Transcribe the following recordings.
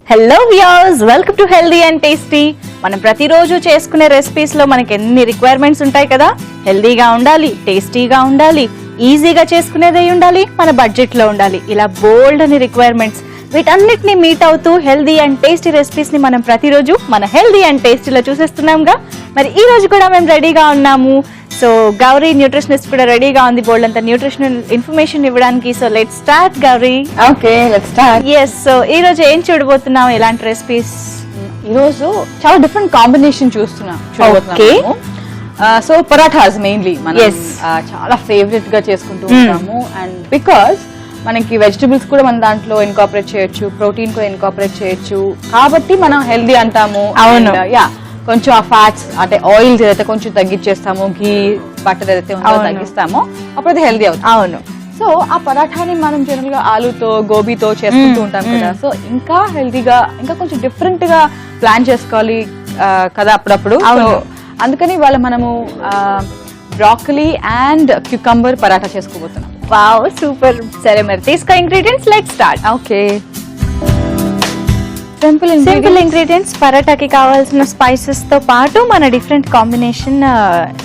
Hello viewers, welcome to healthy and tasty. మనం ప్రతిరోజు చేసుకునే రెసిపీస్ లో మనకి ఎన్ని రిక్వైర్మెంట్స్ ఉంటాయి కదా. హెల్దీగా ఉండాలి, టేస్టీగా ఉండాలి, ఈజీగా చేసుకునేది ఉండాలి, మన బడ్జెట్ లో ఉండాలి. ఇలా బోల్డ్ అని రిక్వైర్మెంట్స్, వీటన్నిటిని మీట్ అవుతూ హెల్దీ అండ్ టేస్టీ రెసిపీస్ ని మనం ప్రతిరోజు మన హెల్దీ అండ్ టేస్టీలో చూసేస్తున్నాంగా. మరి ఈ రోజు కూడా మేము రెడీగా ఉన్నాము. సో గౌరీ న్యూట్రిషనిస్ట్ కూడా రెడీగా ఉంది బోల్డ్ అంత న్యూట్రిషనల్ ఇన్ఫర్మేషన్ ఇవ్వడానికి. So let's start Gauri. Okay, let's start. Yes, so ఈ రోజు ఏం చూడబోతున్నాం, ఎలాంటి రెసిపీస్? ఈ రోజు చాలా డిఫరెంట్ కాంబినేషన్ చూడబోతున్నాము. సో పరాఠాస్ మెయిన్లీ మనం చాలా ఫేవరెట్ గా చేసుకుంటూ ఉంటాము. అండ్ బికాస్ మనకి వెజిటబుల్స్ కూడా మన దాంట్లో ఇన్కాపరేట్ చేయొచ్చు, ప్రోటీన్ కూడా ఇన్కాపరేట్ చేయొచ్చు, కాబట్టి మనం హెల్దీ అంటాము. అవును, యా, కొంచెం ఆ ఫ్యాట్స్ అంటే ఆయిల్స్ ఏదైతే కొంచెం తగ్గించేస్తాము, ఘీ బటర్ ఏదైతే ఉందో తగ్గిస్తామో అప్పుడు అది హెల్దీ అవుతుంది. అవును. సో ఆ పరాఠాని మనం జనరల్ గా ఆలూతో గోబీతో చేసుకుంటూ ఉంటాం కదా. సో ఇంకా హెల్దీగా ఇంకా కొంచెం డిఫరెంట్ గా ప్లాన్ చేసుకోవాలి కదా అప్పుడప్పుడు. సో అందుకని ఇవాళ మనము బ్రాకలీ అండ్ క్యూకంబర్ పరాఠా చేసుకోబోతున్నాం. Wow, super. సరే మరి తీసుకో ingredients, let's start. Okay, simple ingredients. పరాటాకి కావాల్సిన స్పైసెస్ తో పాటు మన డిఫరెంట్ కాంబినేషన్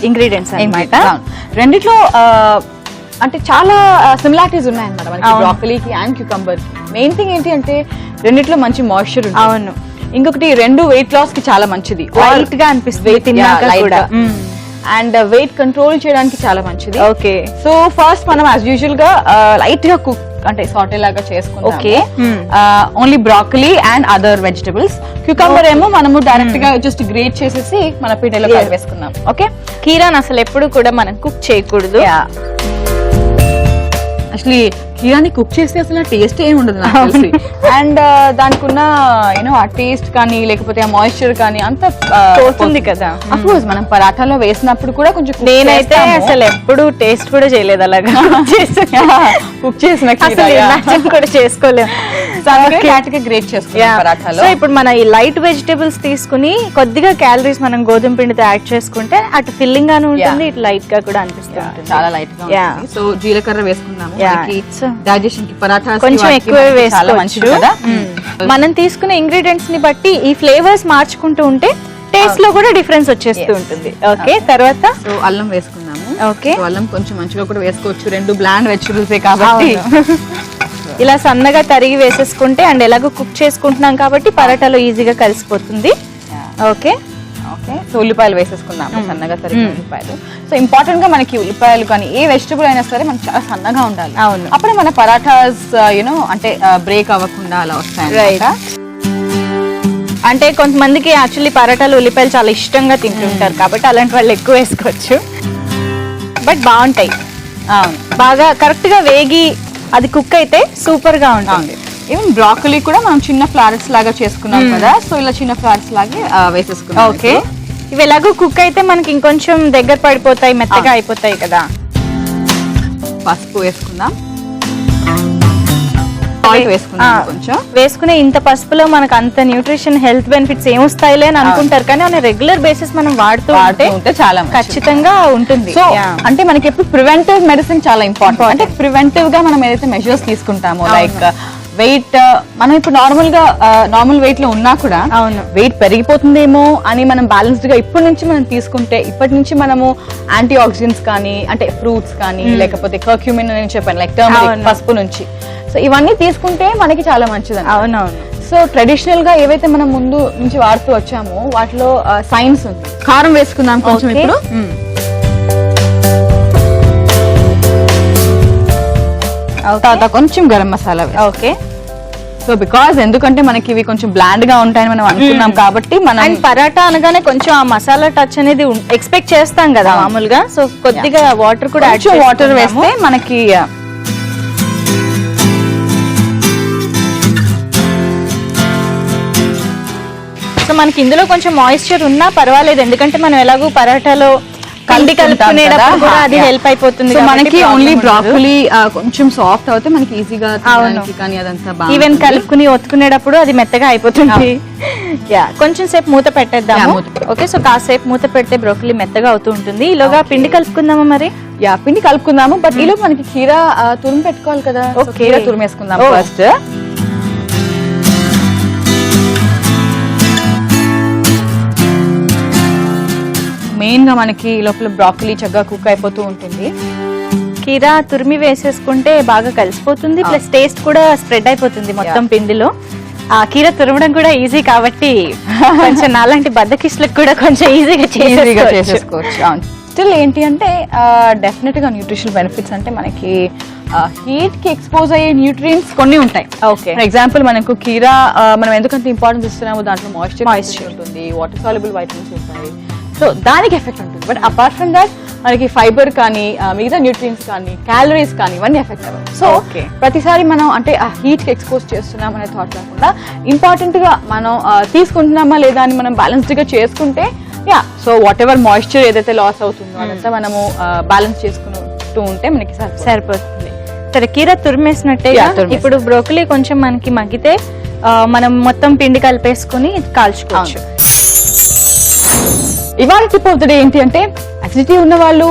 ఇంగ్రీడియంట్స్ అన్నమాట. రెండిట్లో అంటే చాలా సిమిలారిటీస్ ఉన్నాయన్నమాట మనకి బ్రాకలీకి అండ్ క్యూకంబర్ కి. మెయిన్ థింగ్ ఏంటి అంటే రెండిట్లో మంచి మాయిశ్చర్ ఉంది. అవును. ఇంకొకటి రెండు వెయిట్ లాస్ కి చాలా మంచిది, లైట్ గా అనిపిస్తుంది అండ్ వెయిట్ కంట్రోల్ చేయడానికి చాలా మంచిది. ఓకే, సో ఫస్ట్ మనం యాజ్ యూజువల్ గా లైట్ గా కుక్ అంటే సాటే లాగా చేసుకుంటాం. Okay, only broccoli and other vegetables. Cucumber ఏమో మనము డైరెక్ట్ గా జస్ట్ గ్రేట్ చేసేసి మన పీటలో వేసుకున్నాం. ఓకే, కీరాన్ అసలు ఎప్పుడు కూడా మనం కుక్ చేయకూడదు. యాక్చువల్లీ కీరాని కుక్ చేస్తే అసలు టేస్ట్ ఏమి ఉండదు అండ్ దానికి ఉన్న యూనో ఆ టేస్ట్ కానీ లేకపోతే ఆ మాయిశ్చర్ కానీ అంత పోతుంది కదా. అఫ్కోర్స్ మనం పరాఠాలో వేసినప్పుడు కూడా కొంచెం నేనైతే అసలు ఎప్పుడు టేస్ట్ కూడా చేయలేదు అలాగా కుక్ చేసిన కూడా చేసుకోలేము. గ్రేట్ చేసుకున్నాం పరాఠాలో. సో ఇప్పుడు మన ఈ లైట్ వెజిటేబుల్స్ తీసుకుని కొద్దిగా క్యాలరీస్ మనం గోధుమ పిండితో యాడ్ చేసుకుంటే అటు ఫిల్లింగ్ గాను ఉంటుంది, ఇటు లైట్ గా కూడా అనిపిస్తుంది. చాలా లైట్ గా. సో జీలకర్ర వేసుకున్నాము, డైజెషన్ కి పరాఠా కొంచెం ఎక్కువ వేసుకోవచ్చు కదా. మనం తీసుకునే ఇంగ్రీడియంట్స్ ని బట్టి ఈ ఫ్లేవర్స్ మార్చుకుంటూ ఉంటే టేస్ట్ లో కూడా డిఫరెన్స్ వచ్చేస్తూ ఉంటుంది. ఓకే, తర్వాత సో అల్లం వేసుకున్నాము. ఓకే, అల్లం కొంచెం మంచిగా కూడా వేసుకోవచ్చు, రెండు బ్లాండ్ వెజిటబుల్స్ కాబట్టి ఇలా సన్నగా తరిగి వేసేసుకుంటే అండ్ ఎలాగో కుక్ చేసుకుంటున్నాం కాబట్టి పరాటాలో ఈజీగా కలిసిపోతుంది. ఓకే ఓకే, సో ఉల్లిపాయలు వేసేసుకున్నాము, సన్నగా తరిగిన ఉల్లిపాయలు. సో ఇంపార్టెంట్ గా మనకి ఉల్లిపాయలు కానీ ఏ వెజిటబుల్ అయినా సరే మనకి చాలా సన్నగా ఉండాలి. అవును, అప్పుడే మన పరాఠాస్ యూనో అంటే బ్రేక్ అవ్వకుండా అలా వస్తాయి. అంటే కొంతమందికి యాక్చువల్లీ పరాటాలు ఉల్లిపాయలు చాలా ఇష్టంగా తింటుంటారు కాబట్టి అలాంటి వాళ్ళు ఎక్కువ వేసుకోవచ్చు, బట్ బాగుంటాయి. బాగా కరెక్ట్ గా వేగి అది కుక్ అయితే సూపర్ గా ఉంటుంది. ఈవెన్ బ్రాకలీ కూడా మనం చిన్న ఫ్లారెట్స్ లాగా చేసుకున్నాం కదా. సో ఇలా చిన్న ఫ్లారెట్స్ లాగే వేసేసుకున్నాం. ఓకే, ఇవి ఎలాగో కుక్ అయితే మనకి ఇంకొంచెం దగ్గర పడిపోతాయి, మెత్తగా అయిపోతాయి కదా. పసుపు వేసుకుందాం, సాల్ట్ వేసుకుందాం. కొంచెం వేసుకునే ఇంత పసుపులో మనకు అంత న్యూట్రిషన్ హెల్త్ బెనిఫిట్స్ ఏమొస్తాయిలే అని అనుకుంటారు, కానీ ఆన్ రెగ్యులర్ బేసిస్ మనం వాడుతూ ఉంటే చాలా ఖచ్చితంగా ఉంటుంది. సో అంటే మనకి ఎప్పుడు ప్రివెంటివ్ మెడిసిన్ చాలా ఇంపార్టెంట్. అంటే ప్రివెంటివ్ గా మనం ఏదైతే మెజర్స్ తీసుకుంటామో, లైక్ వెయిట్ మనం ఇప్పుడు నార్మల్ వెయిట్ లో ఉన్నా కూడా వెయిట్ పెరిగిపోతుందేమో అని మనం బ్యాలెన్స్డ్ గా ఇప్పటి నుంచి మనం తీసుకుంటే, ఇప్పటి నుంచి మనము యాంటీ ఆక్సిడెంట్స్ కానీ అంటే ఫ్రూట్స్ కానీ లేకపోతే కర్క్యూమిన్ అని చెప్పాను, లైక్ టర్మరిక్ పసుపు నుంచి, సో ఇవన్నీ తీసుకుంటే మనకి చాలా మంచిది. అవునవును. సో ట్రెడిషనల్ గా ఏవైతే మనం ముందు నుంచి వాడుతూ వచ్చామో వాటిలో సైన్స్ ఉంది. కారం వేసుకుందాం కొంచెం ఇప్పుడు. తర్వాత కొంచెం garam masala. Okay, so because ఎందుకంటే మనకి ఇవి కొంచెం బ్లాండ్ గా ఉంటాయని మనం అనుకున్నాం కాబట్టి మనం పరాటా అనగానే కొంచెం ఆ మసాలా టచ్ అనేది ఎక్స్పెక్ట్ చేస్తాం కదా మామూలుగా. సో కొద్దిగా వాటర్ కూడా వాటర్ వేస్తే మనకి సో మనకి ఇందులో కొంచెం మాయిశ్చర్ ఉన్నా పర్వాలేదు, ఎందుకంటే మనం ఎలాగో పరాటాలో కండి కలుపుకునేటప్పుడు కూడా అది హెల్ప్ అయిపోతుంది. మనకి ఓన్లీ బ్రాకలీ కొంచెం సాఫ్ట్ అవుతే మనకి ఈజీగా కానీ అదంతా ఈవెన్ కలుపుకుని ఒత్తుకునేటప్పుడు అది మెత్తగా అయిపోతుంది. కొంచెం సేపు మూత పెట్టేద్దాము. ఓకే, సో కాసేపు మూత పెడితే బ్రోకలీ మెత్తగా అవుతూ ఉంటుంది. ఈలోగా పిండి కలుపుకుందామా మరి? పిండి కలుపుకుందాము, బట్ ఈలో మనకి కీరా తురుము పెట్టుకోవాలి కదా. కీరా తురుము వేసుకుందాం ఫస్ట్. మెయిన్ గా మనకి లోపల బ్రాకలీ చక్కగా కుక్ అయిపోతూ ఉంటుంది. కీరా తురిమి వేసేసుకుంటే బాగా కలిసిపోతుంది, ప్లస్ టేస్ట్ కూడా స్ప్రెడ్ అయిపోతుంది మొత్తం పిండిలో. ఆ కీరా తురమడం కూడా ఈజీ కాబట్టి కొంచెం నాలాంటి బద్దకిష్లకు కూడా కొంచెం ఈజీగా చేసేసుకోవచ్చు. స్టిల్ ఏంటి అంటే డెఫినెట్ గా న్యూట్రిషనల్ బెనిఫిట్స్ అంటే మనకి హీట్ కి ఎక్స్పోజ్ అయ్యే న్యూట్రియంట్స్ కొన్ని ఉంటాయి. ఓకే, ఫర్ ఎగ్జాంపుల్ మనకు కీరా మనం ఎందుకంత ఇంపార్టెన్స్ ఇస్తున్నామో దాంట్లో మాయిశ్చర్ ఉంటుంది, వాటర్ సాల్యుబుల్ వైటమిన్స్ ఉంటాయి, సో దానికి ఎఫెక్ట్ ఉంటుంది. బట్ అపార్ట్ ఫ్రమ్ దాట్ మనకి ఫైబర్ కానీ మిగతా న్యూట్రియంట్స్ కానీ క్యాలరీస్ కానీ ఇవన్నీ ఎఫెక్ట్ అవ్వదు. సో ప్రతిసారి మనం అంటే ఆ హీట్ కి ఎక్స్పోజ్ చేస్తున్నాం అనే థాట్ కాకుండా ఇంపార్టెంట్ గా మనం తీసుకుంటున్నామా లేదా అని మనం బ్యాలెన్స్డ్ గా చేసుకుంటే సో వాట్ ఎవర్ మాయిశ్చర్ ఏదైతే లాస్ అవుతుందో అదంతా మనము బ్యాలెన్స్ చేసుకుంటూ ఉంటే మనకి సరిపోతుంది. సరే, కీరా తురిమేసినట్టే. ఇప్పుడు బ్రోకలీ కొంచెం మనకి మగ్గితే మనం మొత్తం పిండి కలిపేసుకుని కాల్చుకోవచ్చు. ఇవాళ టిప్ ఆఫ్ ద డే ఏంటి అంటే అసిడిటీ ఉన్న వాళ్ళు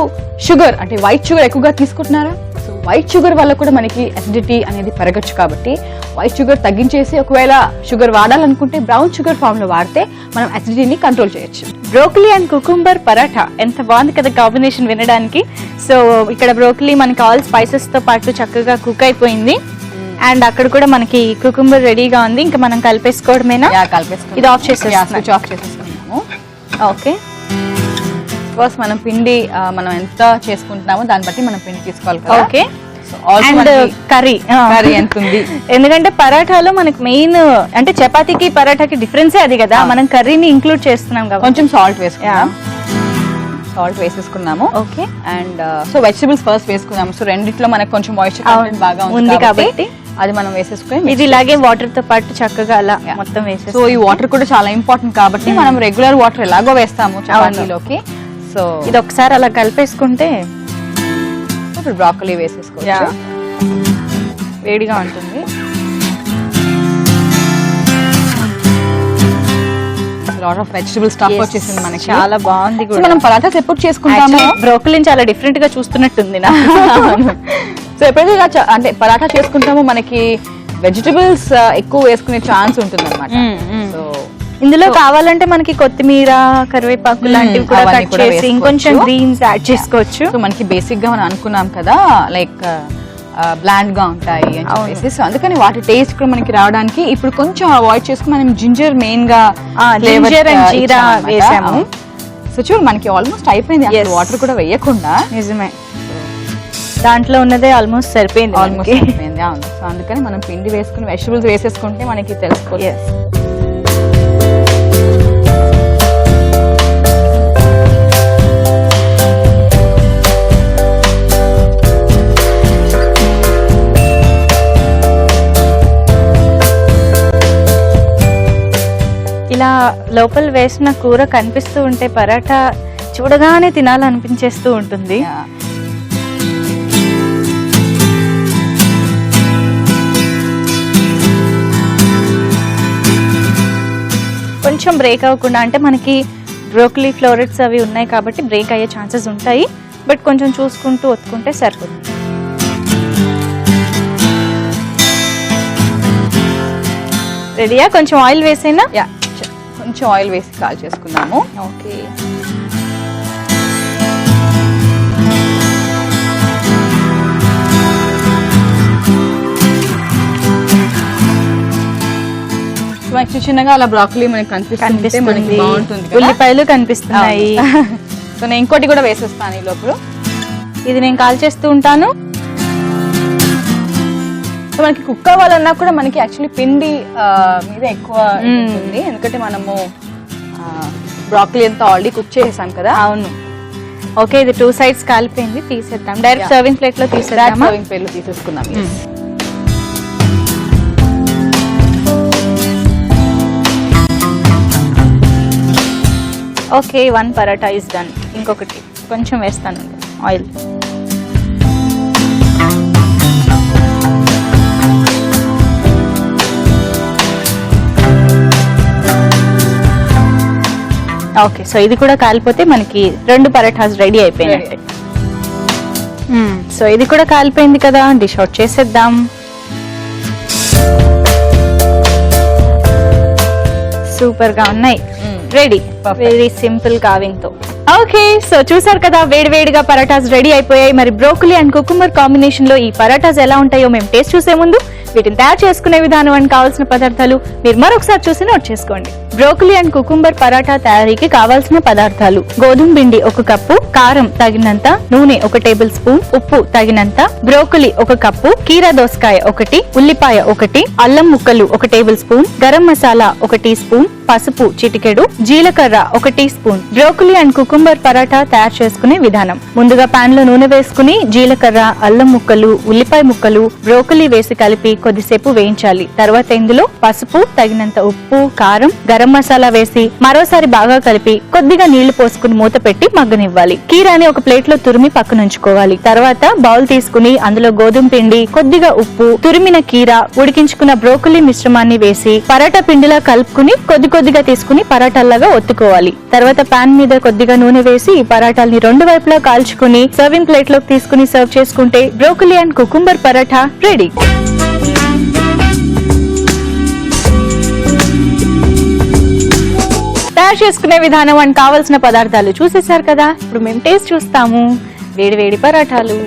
షుగర్ అంటే వైట్ షుగర్ ఎక్కువగా తీసుకుంటున్నారా? సో వైట్ షుగర్ వల్ల కూడా మనకి అసిడిటీ అనేది పెరగచ్చు. కాబట్టి వైట్ షుగర్ తగ్గించేసి ఒకవేళ షుగర్ వాడాలనుకుంటే బ్రౌన్ షుగర్ ఫామ్ లో వాడితే మనం అసిడిటీని కంట్రోల్ చేయొచ్చు. బ్రోకలీ అండ్ కుకుంబర్ పరాఠా ఎంత బాగుంది కదా కాంబినేషన్ వినడానికి. సో ఇక్కడ బ్రోకలీ మనకి ఆల్ స్పైసెస్ తో పాటు చక్కగా కుక్ అయిపోయింది, అండ్ అక్కడ కూడా మనకి కుకుంబర్ రెడీగా ఉంది. ఇంకా మనం కలిపేసుకోవడమేనా? ఇది ఆఫ్ చేసేసుకున్నాము. ఓకే, ఫస్ట్ మనం పిండి మనం ఎంత చేసుకుంటున్నామో దాన్ని బట్టి మనం పిండి తీసుకోవాలి కదా. ఓకే, అండ్ కర్రీ ఎంత ఉంది? ఎందుకంటే పరాఠాలో మనకి మెయిన్ అంటే చపాతీకి పరాఠాకి డిఫరెన్సే అది కదా, మనం కర్రీని ఇంక్లూడ్ చేస్తున్నాం కదా. కొంచెం సాల్ట్ వేసేసుకున్నాము. Okay, and so vegetables first వేసుకున్నాము. సో రెండిట్లో మనకు కొంచెం మాయిశ్చర్ కంటెంట్ బాగా ఉంది కాబట్టి అది మనం వేసేసుకుని ఇది ఇలాగే వాటర్ తో పాటు చక్కగా అలా మొత్తం వేసేసి. సో ఈ వాటర్ కూడా చాలా ఇంపార్టెంట్ కాబట్టి మనం రెగ్యులర్ వాటర్ ఎలాగో వేస్తాము చపాతీలోకి. సో ఇది ఒకసారి అలా కలిపేసుకుంటే ఇప్పుడు బ్రాకలీ వేసేసుకోవచ్చు. వేడిగా ఉంటుంది. లాట్ ఆఫ్ వెజిటబుల్ స్టఫ్ వచ్చేసింది మనకి, చాలా బాగుంది. మనం పరాఠాస్ ఎప్పుడు చేసుకుంటాము? బ్రోకలీని చాలా డిఫరెంట్ గా చూస్తున్నట్టుంది నా. సో ఎప్పుడైతే ఇలా అంటే పరాఠా చేసుకుంటామో మనకి వెజిటబుల్స్ ఎక్కువ వేసుకునే ఛాన్స్ ఉంటుంది అనమాట. సో ఇందులో కావాలంటే మనకి కొత్తిమీర, కరివేపాకు లాంటివి కూడా కట్ చేసి ఇంకొంచెం గ్రీన్స్ యాడ్ చేసుకోవచ్చు. సో మనకి బేసిక్ గా మనం అనుకున్నాం కదా లైక్ బ్లాండ్ గా ఉంటాయి అని చెప్పేసి, సో అందుకని వాటి టేస్ట్ కూడా మనకి రావడానికి ఇప్పుడు కొంచెం అవాయిడ్ చేసుకుని మనం జింజర్ మెయిన్ గా జింజర్ అండ్ జీరా వేసాము. సో చూడు మనకి ఆల్మోస్ట్ అయిపోయింది, వాటర్ కూడా వేయకుండా. నిజమే, దాంట్లో ఉన్నదే ఆల్మోస్ట్ సరిపోయింది. సో అందుకని మనం పిండి వేసుకుని వెజిటబుల్స్ వేసేసుకుంటే మనకి తెలిసిపోతుంది. ఇలా లోపల వేసిన కూర కనిపిస్తూ ఉంటే పరాఠా చూడగానే తినాలనిపించేస్తూ ఉంటుంది. కొంచెం బ్రేక్ అవ్వకుండా, అంటే మనకి బ్రోకలీ ఫ్లోరెట్స్ అవి ఉన్నాయి కాబట్టి బ్రేక్ అయ్యే ఛాన్సెస్ ఉంటాయి, బట్ కొంచెం చూసుకుంటూ ఒత్తుకుంటే సరిపోతుంది. రెడీయా? కొంచెం ఆయిల్ వేసేనా? కొంచెం ఆయిల్ వేసి కాల్ చేసుకున్నాము. ఓకే, మనకి చిన్నగా అలా బ్రాకలీ మనకి కనిపిస్తుంది, మనకి బాగుంటుంది. ఉల్లిపాయలు కనిపిస్తున్నాయి. సో నేను ఇంకోటి కూడా వేసేస్తాను ఈ లోపల. ఇది నేను కాల్ చేస్తూ ఉంటాను. సో మనకి కుక్ అవ్వాలన్నా కూడా మనకి యాక్చువల్లీ పిండి మీద ఎక్కువ ఉంటుంది, ఎందుకంటే మనము బ్రాకలీ అంతా ఆల్రెడీ కుక్ చేసేసాం కదా. అవును. ఓకే, ఇది 2 sides కాలిపోయింది, తీసేద్దాం. డైరెక్ట్ సర్వింగ్ ప్లేట్ లో తీసేద్దాం. సర్వింగ్ ప్లేట్ లో తీసేసుకుందాం. Okay, 1 paratha is done. ఇంకొకటి కొంచెం వేస్తాను ఆయిల్. ఓకే, సో ఇది కూడా కాలిపోతే మనకి 2 పరాఠాస్ రెడీ అయిపోయినట్టే. సో ఇది కూడా కాలిపోయింది కదా, డిష్ అవుట్ చేసేద్దాం. సూపర్ గా ఉన్నాయి, రెడీ. వెరీ సింపుల్ కావింగ్ తో ఓకే, సో చూసారు కదా, వేడివేడిగా పరాటాస్ రెడీ అయిపోయాయి. మరి బ్రోకలీ అండ్ కుకుంబర్ కాంబినేషన్ లో ఈ పరాటాస్ ఎలా ఉంటాయో మేము టేస్ట్ చూసే ముందు వీటిని తయారు చేసుకునే విధానం అని కావాల్సిన పదార్థాలు మీరు మరొకసారి చూసి నోట్ చేసుకోండి. బ్రోకలీ అండ్ కుకుంబర్ పరాటా తయారీకి కావాల్సిన పదార్థాలు: గోధుమ పిండి 1 కప్పు, కారం తగినంత, నూనె 1 టేబుల్ స్పూన్, ఉప్పు తగినంత, బ్రోకలీ 1 కప్పు, కీరా దోసకాయ 1, ఉల్లిపాయ 1, అల్లం ముక్కలు 1 tablespoon, garam masala 1 teaspoon, పసుపు చిటికెడు, జీలకర్ర 1 teaspoon. Broccoli and cucumber paratha తయారు చేసుకునే విధానం: ముందుగా పాన్ లో నూనె వేసుకుని జీలకర్ర, అల్లం ముక్కలు, ఉల్లిపాయ ముక్కలు, బ్రోకలీ వేసి కలిపి కొద్దిసేపు వేయించాలి. తర్వాత ఇందులో పసుపు, తగినంత ఉప్పు, కారం, గరం మసాలా వేసి మరోసారి బాగా కలిపి కొద్దిగా నీళ్లు పోసుకుని మూత పెట్టి మగ్గనివ్వాలి. కీరాని ఒక ప్లేట్ లో తురిమి పక్కనుంచుకోవాలి. తర్వాత బౌల్ తీసుకుని అందులో గోధుమ పిండి, కొద్దిగా ఉప్పు, తురిమిన కీర, ఉడికించుకున్న బ్రోకలీ మిశ్రమాన్ని వేసి పరాటా పిండిలా కలుపుకుని కొద్దిగా తీసుకుని పరాటాల్లాగా ఒత్తుకోవాలి. తర్వాత పాన్ మీద కొద్దిగా నూనె వేసి ఈ పరాటాల్ని 2 వైపులా కాల్చుకుని సర్వింగ్ ప్లేట్ లోకి తీసుకుని సర్వ్ చేసుకుంటే broccoli and cucumber paratha ready. తయారు చేసుకునే విధానం అండ్ కావాల్సిన పదార్థాలు చూసేశారు కదా. ఇప్పుడు మేము టేస్ట్ చూస్తాము. వేడి పరాటాలు.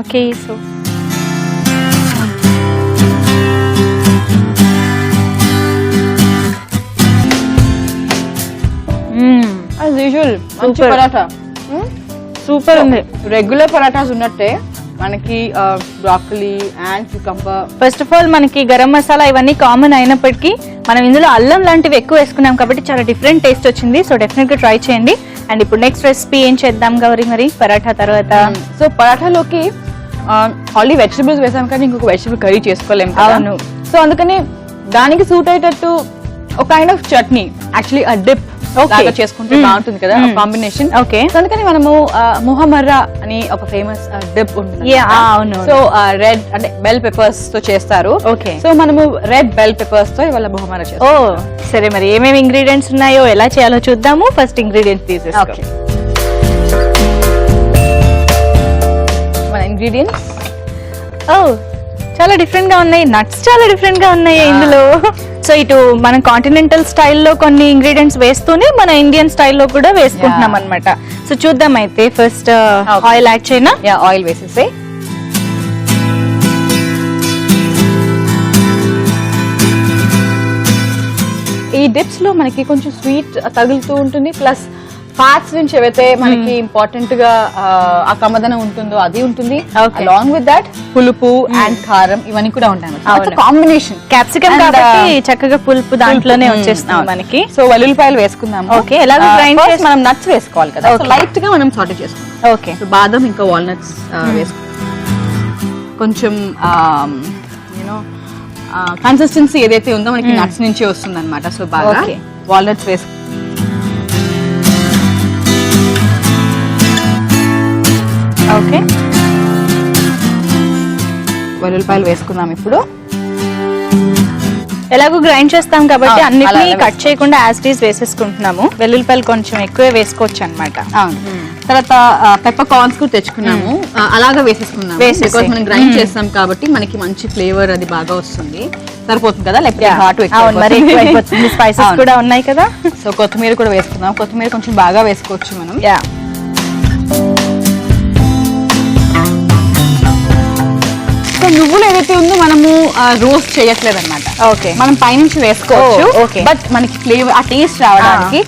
ఓకే, సో యాజ్ యూజువల్ మంచి పరాటా, సూపర్ ఉంది. రెగ్యులర్ పరాటాస్ ఉన్నట్టే మనకి broccoli and cucumber. First of all మనకి గరం మసాలా ఇవన్నీ కామన్ అయినప్పటికీ మనం ఇందులో అల్లం లాంటివి ఎక్కువ వేసుకున్నాం కాబట్టి చాలా డిఫరెంట్ టేస్ట్ వచ్చింది. సో డెఫినెట్ గా ట్రై చేయండి. అండ్ ఇప్పుడు నెక్స్ట్ రెసిపీ ఏం చేద్దాం గౌరీ? మరి పరాఠా తర్వాత సో పరాఠాలోకి ఆల్రెడీ వెజిటబుల్స్ వేసాం కానీ ఇంకొక వెజిటబుల్ కర్రీ చేసుకోలేము. అవును. సో అందుకని దానికి సూట్ అయ్యేటట్టు ఒక kind of chutney, actually dip చేసుకుంటే బాగుంటుంది కదా కాంబినేషన్. ఓకే, అందుకని మనము ముహమ్మర్రా అని ఒక ఫేమస్ డిప్ ఉంటుంది. సో రెడ్ అంటే బెల్ పెప్పర్స్ తో చేస్తారు. ఓకే, సో మనము రెడ్ బెల్ పెప్పర్స్ తో ఇవాళ ముహమ్మర్రా చేస్తాం. సరే, మరి ఏమేమి ఇంగ్రీడియంట్స్ ఉన్నాయో ఎలా చేయాలో చూద్దాము. ఫస్ట్ ఇంగ్రీడియంట్స్ తీసేసుకో. మన ఇంగ్రీడియంట్స్ చాలా డిఫరెంట్ గా ఉన్నాయి. నట్స్ చాలా డిఫరెంట్ గా ఉన్నాయి ఇందులో. సో ఇటు మనం కాంటినెంటల్ స్టైల్లో కొన్ని ఇంగ్రీడియంట్స్ వేస్తూనే మన ఇండియన్ స్టైల్లో కూడా వేసుకుంటున్నాం అన్నమాట. సో చూద్దాం అయితే. ఫస్ట్ ఆయిల్ యాడ్ చేయనా? ఆయిల్ వేసేసే. ఈ డిప్స్ లో మనకి కొంచెం స్వీట్ తగులుతూ ఉంటుంది, ప్లస్ ఫ్యాట్స్ నుంచి ఏవైతే మనకి ఇంపార్టెంట్ గా ఆ కమ్మదనం ఉంటుందో అది ఉంటుంది. అలాంగ్ విత్ దట్ పులుపు అండ్ కారం ఇవన్నీ కూడా ఉంటాయి. కాంబినేషన్ క్యాప్సికమ్ కాబట్టి చక్కగా పులుపు దాంట్లోనే వచ్చేస్తుంది మనకి. సో వెల్లుల్లిపాయలు వేసుకుందాం. ఓకే, ఎలాగో గ్రైండ్ చేసి మనం నట్స్ వేసుకోవాలి కదా, లైట్ గా మనం సాటే చేసుకుందాం. ఓకే, బాదం ఇంకా వాల్నట్స్ వేసుకుంటాం. కొంచెం యూనో కన్సిస్టెన్సీ ఏదైతే ఉందో మనకి నట్స్ నుంచి వస్తుంది అనమాట. సో బాగా వాల్నట్స్ వేసుకుంటాం. ఓకే, వెల్లుల్లిపాయలు వేసుకుందాం. ఇప్పుడు ఎలాగో గ్రైండ్ చేస్తాం కాబట్టి అన్నిటినీ కట్ చేయకుండా యాజ్ ఇట్ ఈస్ వేసేసుకుంటున్నాము. వెల్లుల్లిపాయలు కొంచెం ఎక్కువే వేసుకోవచ్చు అనమాట. తర్వాత పెప్పర్ కార్న్స్ కూడా తెచ్చుకున్నాము, అలాగా వేసేసుకున్నాము. బికాజ్ మనం గ్రైండ్ చేస్తాం కాబట్టి మనకి మంచి ఫ్లేవర్ అది బాగా వస్తుంది. సరిపోతుంది కదా, లేకపోతే ఘాటు ఎక్కువ. స్పైసెస్ కూడా ఉన్నాయి కదా. సో కొత్తిమీర కూడా వేసుకుందాం. కొత్తిమీర కొంచెం బాగా వేసుకోవచ్చు మనం. సో నువ్వులు ఏదైతే ఉందో మనము రోస్ట్ చేయట్లేదు అనమాట. ఓకే, మనం పైనుంచి వేసుకోవచ్చు. బట్ మనకి ఫ్లేవర్ ఆ టేస్ట్ రావడానికి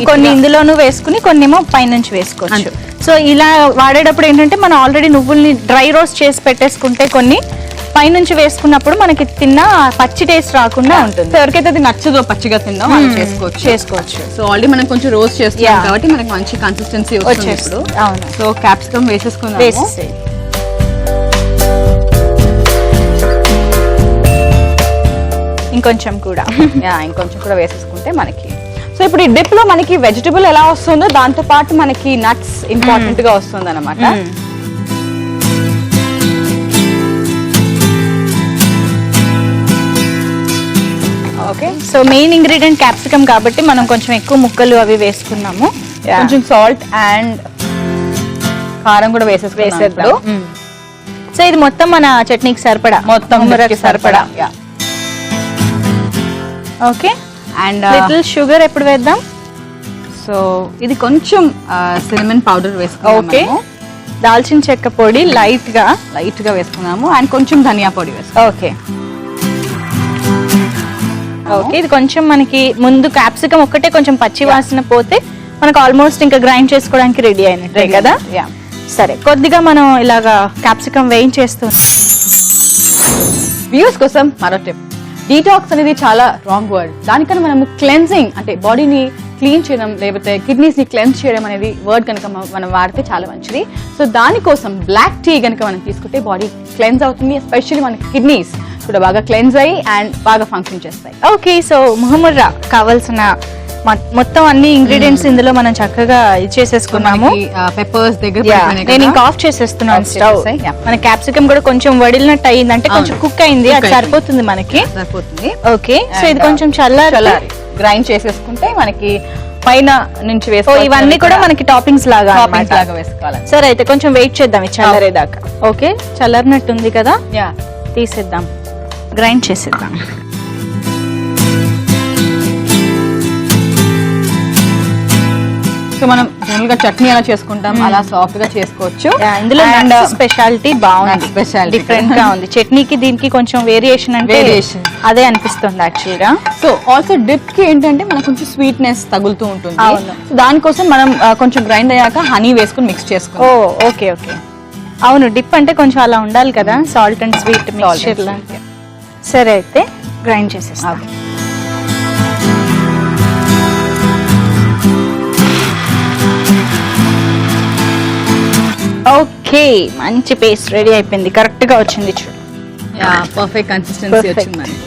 కొన్ని ఇందులోనూ వేసుకుని కొన్నేమో పైనుంచి వేసుకోవచ్చు. సో ఇలా వాడేటప్పుడు ఏంటంటే మనం ఆల్రెడీ నువ్వుల్ని డ్రై రోస్ట్ చేసి పెట్టేసుకుంటే కొన్ని పైనుంచి వేసుకున్నప్పుడు మనకి తిన్న పచ్చి టేస్ట్ రాకుండా ఉంటుంది. ఎవరికైతే అది నచ్చదో పచ్చిగా తిందాం వాళ్ళు చేసుకోవచ్చు. సో ఆల్రెడీ మనం కొంచెం రోస్ట్ చేస్తాం కాబట్టి మనకి మంచి కన్సిస్టెన్సీ వచ్చేప్పుడు. సో క్యాప్సికమ్ వేసేసుకున్నాము. ఇంకొంచెం కూడా వేసేసుకుంటే మనకి. సో ఇప్పుడు ఈ డిప్ లో మనకి వెజిటబుల్ ఎలా వస్తుందో దాంతో పాటు మనకి నట్స్ ఇంపార్టెంట్ గా వస్తుంది అనమాట. Okay, so main ingredient capsicum కాబట్టి మనం కొంచెం ఎక్కువ ముక్కలు అవి వేసుకున్నాము. కొంచెం సాల్ట్ అండ్ కారం కూడా వేసేద్దాం. సో ఇది మొత్తం మన చట్నీకి సరిపడా, సరిపడా. ఓకే, అండ్ లిటిల్ షుగర్ ఎప్పుడు వేద్దాం? సో ఇది కొంచెం సినమన్ పౌడర్ వేసుకున్నాము. ఓకే, దాల్చిన చెక్క పొడి లైట్ గా వేసుకున్నాము అండ్ కొంచెం ధనియా పొడి వేసుకున్నాము. ఓకే ఓకే, ఇది కొంచెం మనకి ముందు క్యాప్సికం ఒక్కటే కొంచెం పచ్చి వాసన పోతే మనకు ఆల్మోస్ట్ ఇంకా గ్రైండ్ చేసుకోవడానికి రెడీ అయినట్టే కదా. సరే, కొద్దిగా మనం ఇలాగా క్యాప్సికం వేయించేస్తున్నాం. వ్యూస్ కోసం మరో టిప్, డీటాక్స్ అనేది చాలా రాంగ్ వర్డ్. దానికన్నా మనము క్లెన్జింగ్ అంటే బాడీని క్లీన్ చేయడం లేకపోతే కిడ్నీస్ ని క్లెన్స్ చేయడం అనేది వర్డ్ కనుక మనం వాడితే చాలా మంచిది. సో దానికోసం బ్లాక్ టీ కనుక మనం తీసుకుంటే బాడీ క్లెన్స్ అవుతుంది, ఎస్పెషల్లీ మన కిడ్నీస్ కూడా బాగా క్లెన్స్ అయ్యి అండ్ బాగా ఫంక్షన్ చేస్తాయి. ఓకే, సో ముహమ్మర్రా కావాల్సిన మొత్తం అన్ని ఇంగ్రీడియంట్స్ ఇందులో మనం చక్కగా ఇచ్చేసేసుకున్నాము. పెప్పర్స్ దగ్గర నేను ఇంకా ఆఫ్ చేసేస్తున్నాను స్టవ్. మన క్యాప్సికం కూడా కొంచెం వడిలినట్టు అయింది, అంటే కొంచెం కుక్ అయింది, అది సరిపోతుంది మనకి. ఓకే, సో ఇది కొంచెం చల్లారి గ్రైండ్ చేసేసుకుంటే మనకి పైన నుంచి ఇవన్నీ కూడా మనకి టాపింగ్స్ లాగా వేసుకోవాలి. సరే, అయితే కొంచెం వెయిట్ చేద్దాం ఇది చల్లారేదాకా. ఓకే, చల్లారినట్టుంది కదా, తీసేద్దాం, గ్రైండ్ చేసేద్దాం. సో మనం జనరల్ గా చట్నీ ఎలా చేసుకుంటాం అలా సాఫ్ట్ గా చేసుకోవచ్చు. ఇందులో స్పెషాలిటీ బాగుంది, డిఫరెంట్ గా ఉంది. చట్నీకి దీనికి కొంచెం వేరియేషన్ అంటే అదే అనిపిస్తుంది యాక్చువల్ గా. సో ఆల్సో డిప్ కి ఏంటంటే మనకు కొంచెం స్వీట్నెస్ తగులుతూ ఉంటుంది. సో దానికోసం మనం కొంచెం గ్రైండ్ అయ్యాక హనీ వేసుకుని మిక్స్ చేసుకో. ఓకే ఓకే, అవును, డిప్ అంటే కొంచెం అలా ఉండాలి కదా, సాల్ట్ అండ్ స్వీట్ మిక్స్చర్ లా. సరే, అయితే గ్రైండ్ చేసేస్తాం. ఓకే, మంచి పేస్ట్ రెడీ అయిపోయింది, కరెక్ట్ గా వచ్చింది చూడు. పర్ఫెక్ట్ కన్సిస్టెన్సీ వచ్చింది మనకి.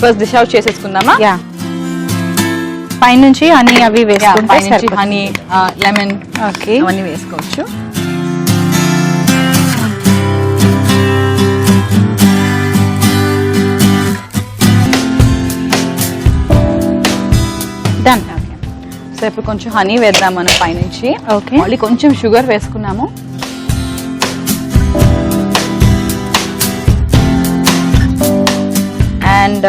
ఫస్ట్ డిష్ అవుట్ చేసేసుకుందామా? పైనుంచి హనీ అవి వేసుకుంటే, హనీ లెమన్ ఓకే అవన్నీ వేసుకోవచ్చు. డన్. సో ఇప్పుడు కొంచెం హనీ వేద్దాం మనం పైనుంచి. ఓకే, మళ్ళీ కొంచెం షుగర్ వేసుకున్నాము. అండ్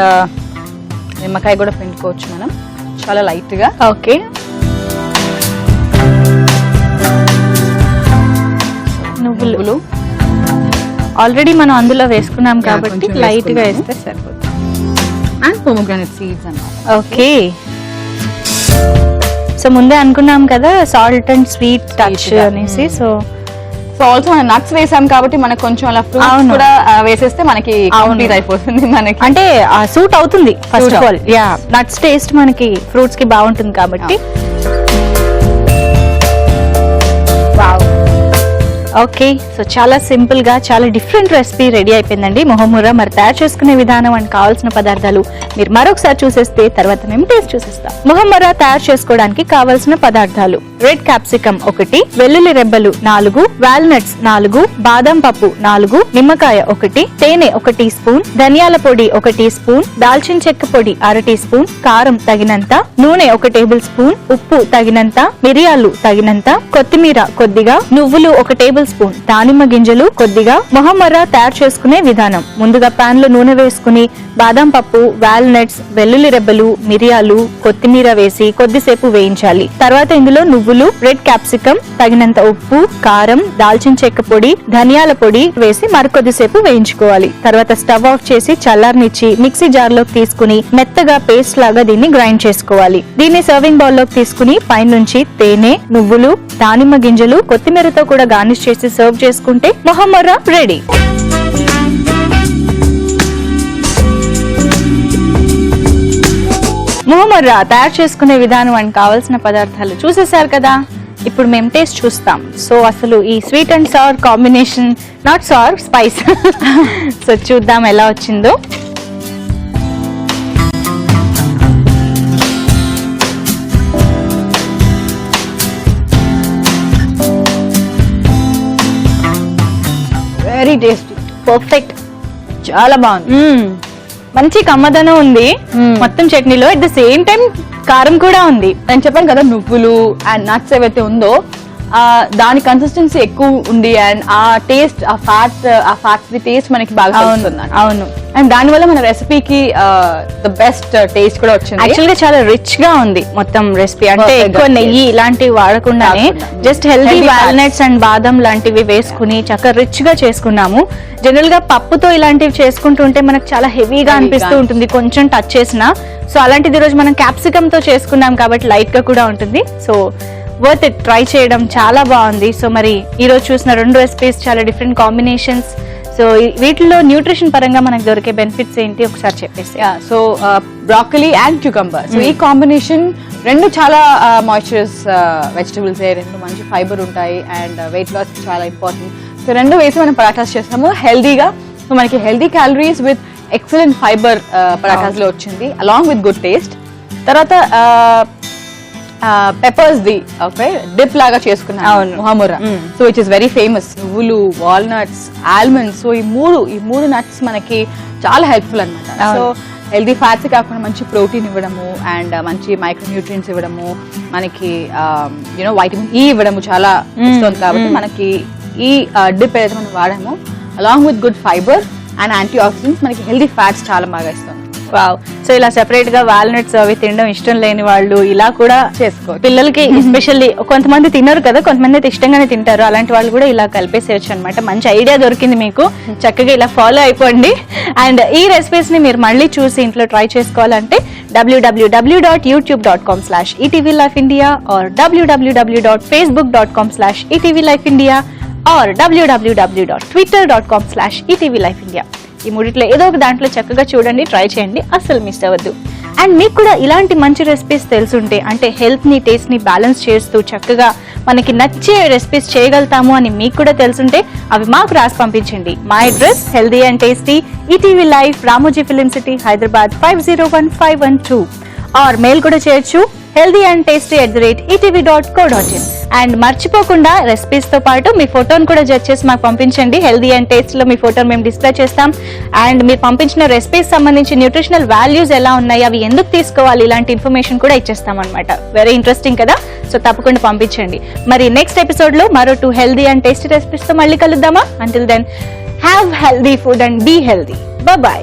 నిమ్మకాయ కూడా పిండుకోవచ్చు మనం చాలా లైట్ గా. ఓకే, నువ్వులు ఆల్రెడీ మనం అందులో వేసుకున్నాం కాబట్టి లైట్ గా వేస్తే సరిపోతుంది. అండ్ పొమోగ్రానైట్ సీడ్స్ అన్నమాట. ఓకే, సో ముందే అనుకున్నాం కదా సాల్ట్ అండ్ స్వీట్ టచ్ అనేసి. సో ఆల్సో మనం నట్స్ వేసాం కాబట్టి మనకు కొంచెం అలా ఫ్రూట్స్ కూడా వేసేస్తే మనకి కంప్లీట్ అయిపోతుంది. మనకి అంటే సూట్ అవుతుంది first of all. Nuts taste మనకి ఫ్రూట్స్ కి బాగుంటుంది కాబట్టి. ఓకే, సో చాలా సింపుల్ గా చాలా డిఫరెంట్ రెసిపీ రెడీ అయిపోయిందండి మొహముర్రా. మరి తయారు చేసుకునే విధానం అండ్ కావాల్సిన పదార్థాలు మీరు మరొకసారి చూసేస్తే తర్వాత మేము టేస్ట్ చూసేస్తాం. మొహముర్రా తయారు చేసుకోవడానికి కావాల్సిన పదార్థాలు: రెడ్ క్యాప్సికం 1, వెల్లుల్లి రెబ్బలు 4, వాల్నట్స్ 4, బాదం పప్పు 4, నిమ్మకాయ 1, తేనె 1 టీ స్పూన్, ధనియాల పొడి 1 టీ స్పూన్, దాల్చిన చెక్క పొడి 1/2 టీ స్పూన్, కారం తగినంత, నూనె 1 టేబుల్ స్పూన్, ఉప్పు తగినంత, మిరియాలు తగినంత, కొత్తిమీర కొద్దిగా, నువ్వులు 1 టేబుల్ స్పూన్, దానిమ్మ గింజలు కొద్దిగా. మొహముర్రా తయారు చేసుకునే విధానం: ముందుగా పాన్ లో నూనె వేసుకుని బాదం పప్పు, వాల్నట్స్, వెల్లుల్లి రెబ్బలు, మిరియాలు, కొత్తిమీర వేసి కొద్దిసేపు వేయించాలి. తర్వాత ఇందులో నువ్వులు, రెడ్ క్యాప్సికం, తగినంత ఉప్పు, కారం, దాల్చిన చెక్క పొడి, ధనియాల పొడి వేసి మరికొద్దిసేపు వేయించుకోవాలి. తర్వాత స్టవ్ ఆఫ్ చేసి చల్లారనిచ్చి మిక్సీ జార్ లోకి తీసుకుని మెత్తగా పేస్ట్ లాగా దీన్ని గ్రైండ్ చేసుకోవాలి. దీన్ని సర్వింగ్ బౌల్ లోకి తీసుకుని పైనుంచి తేనె, నువ్వులు, దానిమ్మ గింజలు, కొత్తిమీరతో కూడా గార్నిష్ చేసి సర్వ్ చేసుకుంటే మొహముర్రా రెడీ. మొహముర్రా తయారు చేసుకునే విధానం అండ్ కావాల్సిన పదార్థాలు చూసేశారు కదా. ఇప్పుడు మేము టేస్ట్ చూస్తాం. సో అసలు ఈ sweet and sorrow combination, not sorrow, spice. So చూద్దాం ఎలా వచ్చిందో. వెరీ టేస్టీ, పర్ఫెక్ట్, చాలా బాగుంది. మంచి కమ్మదనం ఉంది మొత్తం చట్నీలో. అట్ ద సేమ్ టైం కారం కూడా ఉంది. నేను చెప్పాను కదా, నువ్వులు అండ్ నట్స్ ఏవైతే ఉందో దాని కన్సిస్టెన్సీ ఎక్కువ ఉండి అండ్ ఆ టేస్ట్ ఆ ఫ్యాట్ టేస్ట్ మనకి బాగా తెలుస్తుంది. అవును, అండ్ దాని వల్ల మన రెసిపీకి ద బెస్ట్ టేస్ట్ కూడా వచ్చింది. యాక్చువల్ గా చాలా రిచ్ గా ఉంది మొత్తం రెసిపీ. అంటే ఎక్కువ నెయ్యి ఇలాంటివి వాడకుండానే జస్ట్ హెల్దీ వాల్నట్స్ అండ్ బాదం లాంటివి వేసుకుని చక్కగా రిచ్ గా చేసుకున్నాము. జనరల్ గా పప్పుతో ఇలాంటివి చేసుకుంటుంటే మనకు చాలా హెవీగా అనిపిస్తూ ఉంటుంది కొంచెం టచ్ చేసినా. సో అలాంటిది రోజు మనం క్యాప్సికమ్ తో చేసుకున్నాం కాబట్టి లైట్ గా కూడా ఉంటుంది. సో వర్త్ ఇట్, ట్రై చేయడం చాలా బాగుంది. సో మరి ఈ రోజు చూసిన 2 రెసిపీస్ చాలా డిఫరెంట్ కాంబినేషన్స్. సో వీటిలో న్యూట్రిషన్ పరంగా మనకు దొరికే బెనిఫిట్స్ ఏంటి ఒకసారి చెప్పేసి. So broccoli and cucumber, so ఈ కాంబినేషన్ రెండు చాలా మాయిశ్చరస్ వెజిటబుల్స్, రెండు మంచి ఫైబర్ ఉంటాయి అండ్ వెయిట్ లాస్ చాలా ఇంపార్టెంట్. సో రెండు వేసి మనం పరాఠాస్ చేస్తాము హెల్దీగా. సో మనకి healthy calories with excellent fibre parathas లో వచ్చింది అలాంగ్ విత్ గుడ్ టేస్ట్. తర్వాత పెప్పర్స్ ది ఓకే డిప్ లాగా చేసుకున్నాను muhammara. So it is very famous. నువ్వులు, వాల్నట్స్, ఆల్మండ్స్, సో ఈ మూడు నట్స్ మనకి చాలా హెల్ప్ఫుల్ అనమాట. సో హెల్దీ ఫ్యాట్స్ కాకుండా మంచి ప్రోటీన్ ఇవ్వడము అండ్ మంచి మైక్రో న్యూట్రియన్స్ ఇవ్వడము, మనకి యూనో వైటమిన్ ఈ ఇవ్వడము చాలా ఇస్తుంది. కాబట్టి మనకి ఈ డిప్ ఏదైతే మనం వాడామో along with good fibre and antioxidants మనకి హెల్దీ ఫ్యాట్స్ చాలా బాగా ఇస్తుంది. వావ్. సో ఇలా సెపరేట్ గా వాల్నట్స్ అవి తినడం ఇష్టం లేని వాళ్ళు ఇలా కూడా చేసుకోవచ్చు. పిల్లలకి ఎస్పెషల్లీ కొంతమంది తినరు కదా, కొంతమంది అయితే ఇష్టంగానే తింటారు. అలాంటి వాళ్ళు కూడా ఇలా కలిపేసేయచ్చు అనమాట. మంచి ఐడియా దొరికింది మీకు, చక్కగా ఇలా ఫాలో అయిపోండి. అండ్ ఈ రెసిపీస్ ని మీరు మళ్ళీ చూసి ఇంట్లో ట్రై చేసుకోవాలంటే www.youtube.com/etvlifeindia or www.facebook.com/etvlifeindia or www.twitter.com/etvlifeindia. ఈ మూడిట్లో ఏదో ఒక దాంట్లో చక్కగా చూడండి, ట్రై చేయండి, అస్సలు మిస్ అవ్వద్దు. అండ్ మీకు కూడా ఇలాంటి మంచి రెసిపీస్ తెలుసుంటే, అంటే హెల్త్ ని టేస్ట్ ని బ్యాలెన్స్ చేస్తూ చక్కగా మనకి నచ్చే రెసిపీస్ చేయగలుగుతాము అని మీకు కూడా తెలుసుంటే అవి మాకు రాసి పంపించండి. మా address healthy and tasty, ETV life, Ramoji film city, Hyderabad 501512. Are mail కూడా చేయొచ్చు healthyandtasty@etv.co.in. అండ్ మర్చిపోకుండా రెసిపీస్ తో పాటు మీ ఫోటోను కూడా జడ్జ్ చేసి మాకు పంపించండి. హెల్దీ అండ్ టేస్ట్ లో మీ ఫోటోను మేము డిస్ప్లే చేస్తాం. అండ్ మీరు పంపించిన రెసిపీస్ సంబంధించి న్యూట్రిషనల్ వాల్యూస్ ఎలా ఉన్నాయి, అవి ఎందుకు తీసుకోవాలి, ఇలాంటి ఇన్ఫర్మేషన్ కూడా ఇచ్చేస్తాం అనమాట. వెరీ ఇంట్రెస్టింగ్ కదా. సో తప్పకుండా పంపించండి. మరి నెక్స్ట్ ఎపిసోడ్ లో మరో 2 హెల్దీ అండ్ టేస్టీ రెసిపీస్ తో మళ్ళీ కలుద్దామా. Until then have healthy food and be healthy. By.